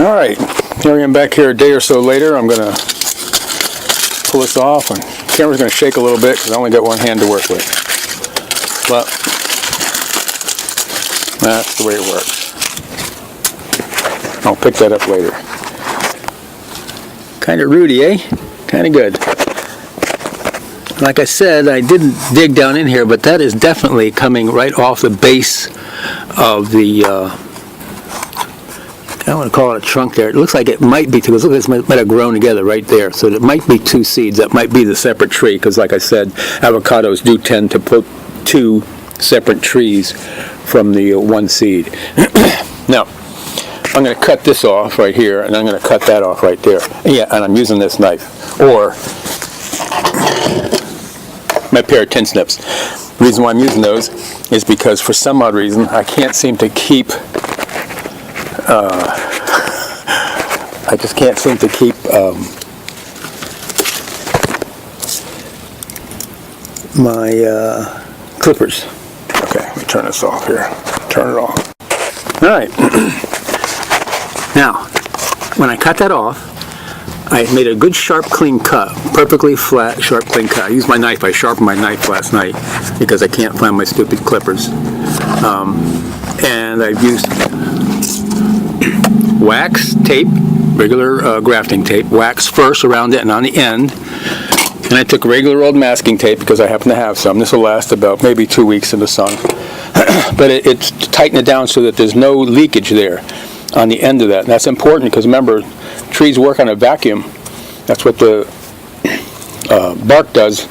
Alright, here I am back here a day or so later. I'm going to pull this off, and the camera's going to shake a little bit because I only got one hand to work with. But that's the way it works. I'll pick that up later. Kind of rooty, eh? Kind of good. Like I said, I didn't dig down in here, but that is definitely coming right off the base of the I don't want to call it a trunk there. It looks like it might be two. It looks like it might have grown together right there. So it might be two seeds. That might be the separate tree, because like I said, avocados do tend to put two separate trees from the one seed. Now, I'm going to cut this off right here, and I'm going to cut that off right there. Yeah, and I'm using this knife, or my pair of tin snips. The reason why I'm using those is because for some odd reason I can't seem to keep I just can't seem to keep my clippers. Okay, let me turn this off here. Turn it off. Alright. Now, when I cut that off, I made a good sharp clean cut. Perfectly flat, sharp clean cut. I used my knife. I sharpened my knife last night because I can't find my stupid clippers. And I've used wax tape, regular grafting tape, wax first around it and on the end. And I took regular old masking tape because I happen to have some. This will last about maybe 2 weeks in the sun. But it's tighten it down so that there's no leakage there on the end of that. And that's important because remember, trees work on a vacuum. That's what the bark does.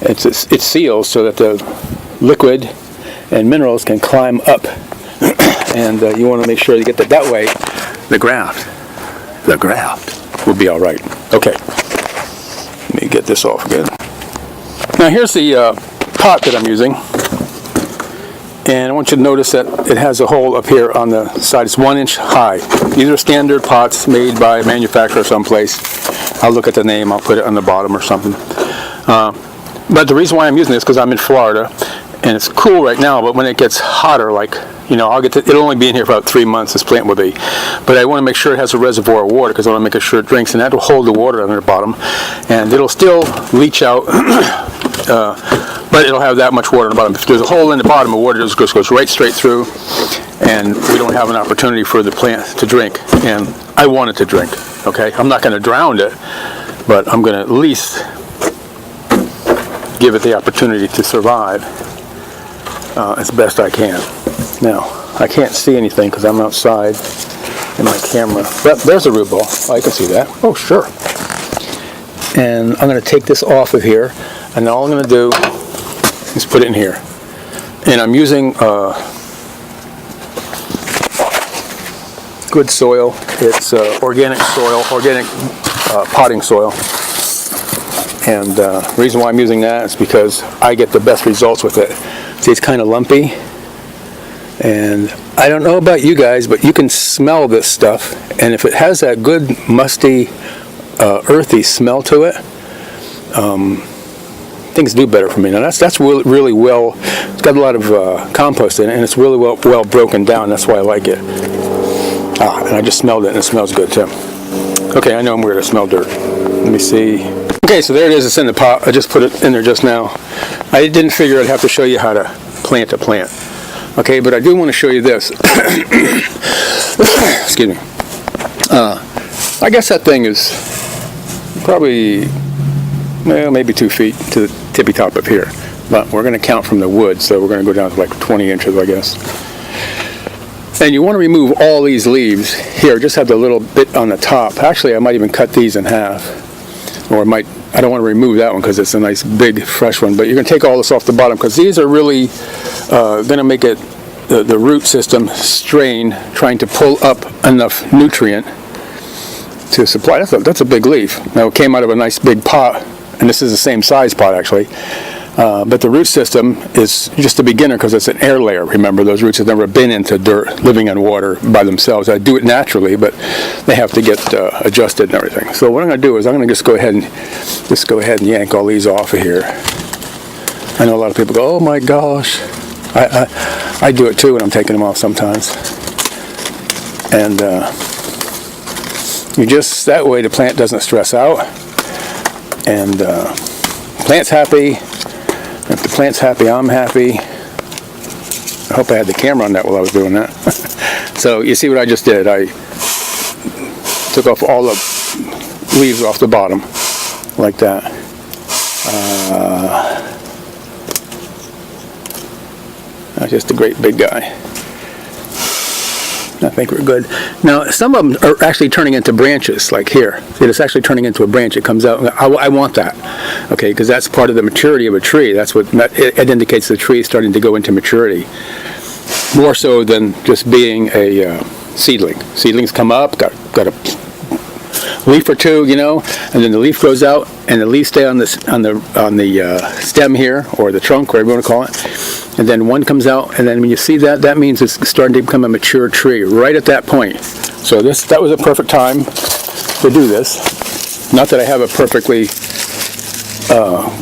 It seals so that the liquid and minerals can climb up. And you want to make sure you get that way. The graft will be all right. Okay, let me get this off again. Now here's the pot that I'm using, and I want you to notice that it has a hole up here on the side. It's 1 inch high. These are standard pots made by a manufacturer someplace. I'll look at the name. I'll put it on the bottom or something. But the reason why I'm using this is because I'm in Florida, and it's cool right now. But when it gets hotter, like it'll only be in here for about 3 months, this plant will be. But I want to make sure it has a reservoir of water because I want to make sure it drinks, and that will hold the water on the bottom. And it'll still leach out, but it'll have that much water on the bottom. If there's a hole in the bottom, the water just goes right straight through, and we don't have an opportunity for the plant to drink. And I want it to drink, okay? I'm not going to drown it, but I'm going to at least give it the opportunity to survive as best I can. Now, I can't see anything because I'm outside in my camera. But there's a root ball. Oh, I can see that. Oh, sure. And I'm going to take this off of here, and all I'm going to do is put it in here. And I'm using good soil. It's organic soil, organic potting soil. And the reason why I'm using that is because I get the best results with it. See, it's kind of lumpy. And I don't know about you guys, but you can smell this stuff. And if it has that good, musty, earthy smell to it, things do better for me. Now that's really well, it's got a lot of compost in it, and it's really well broken down. That's why I like it. And I just smelled it, and it smells good too. Okay, I know I'm weird. I smell dirt. Let me see. Okay, so there it is. It's in the pot. I just put it in there just now. I didn't figure I'd have to show you how to plant a plant. Okay, but I do want to show you this. Excuse me. I guess that thing is probably, well, maybe 2 feet to the tippy top up here. But we're going to count from the wood, so we're going to go down to like 20 inches, I guess. And you want to remove all these leaves here. Just have the little bit on the top. Actually, I might even cut these in half. Or I don't want to remove that one because it's a nice big fresh one. But you're going to take all this off the bottom because these are really going to make it the root system strain, trying to pull up enough nutrient to supply. That's a big leaf. Now it came out of a nice big pot, and this is the same size pot actually. But the root system is just a beginner because it's an air layer. Remember, those roots have never been into dirt, living on water by themselves. I do it naturally, but they have to get adjusted and everything. So what I'm going to do is I'm going to just go ahead and yank all these off of here. I know a lot of people go, "Oh my gosh!" I do it too when I'm taking them off sometimes. And that way the plant doesn't stress out, and plant's happy. If the plant's happy, I'm happy. I hope I had the camera on that while I was doing that. So you see what I just did? I took off all the leaves off the bottom like that. That's just a great big guy. I think we're good. Now, some of them are actually turning into branches, like here. See, it's actually turning into a branch. It comes out. I want that, okay, because that's part of the maturity of a tree. That's what it indicates the tree is starting to go into maturity, more so than just being a seedling. Seedlings come up, got a leaf or two, you know, and then the leaf grows out, and the leaves stay on the stem here, or the trunk, whatever you want to call it. And then one comes out, and then when you see that, that means it's starting to become a mature tree right at that point. So that was a perfect time to do this. Not that I have a perfectly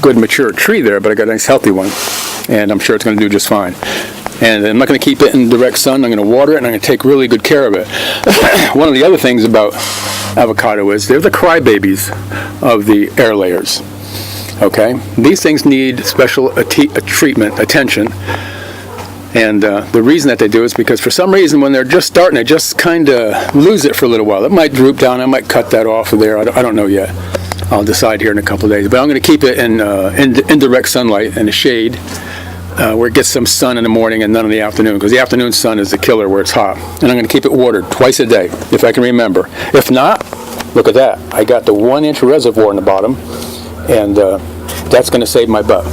good mature tree there, but I got a nice healthy one, and I'm sure it's going to do just fine. And I'm not going to keep it in direct sun. I'm going to water it, and I'm going to take really good care of it. One of the other things about avocado is they're the crybabies of the air layers. Okay, these things need special treatment, attention, and the reason that they do is because for some reason when they're just starting, they just kind of lose it for a little while. It might droop down. I might cut that off of there. I don't know yet. I'll decide here in a couple of days. But I'm going to keep it in direct sunlight and the shade, where it gets some sun in the morning and none in the afternoon, because the afternoon sun is the killer where it's hot. And I'm going to keep it watered twice a day, if I can remember. If not, look at that. I got the 1-inch reservoir in the bottom, and that's going to save my butt.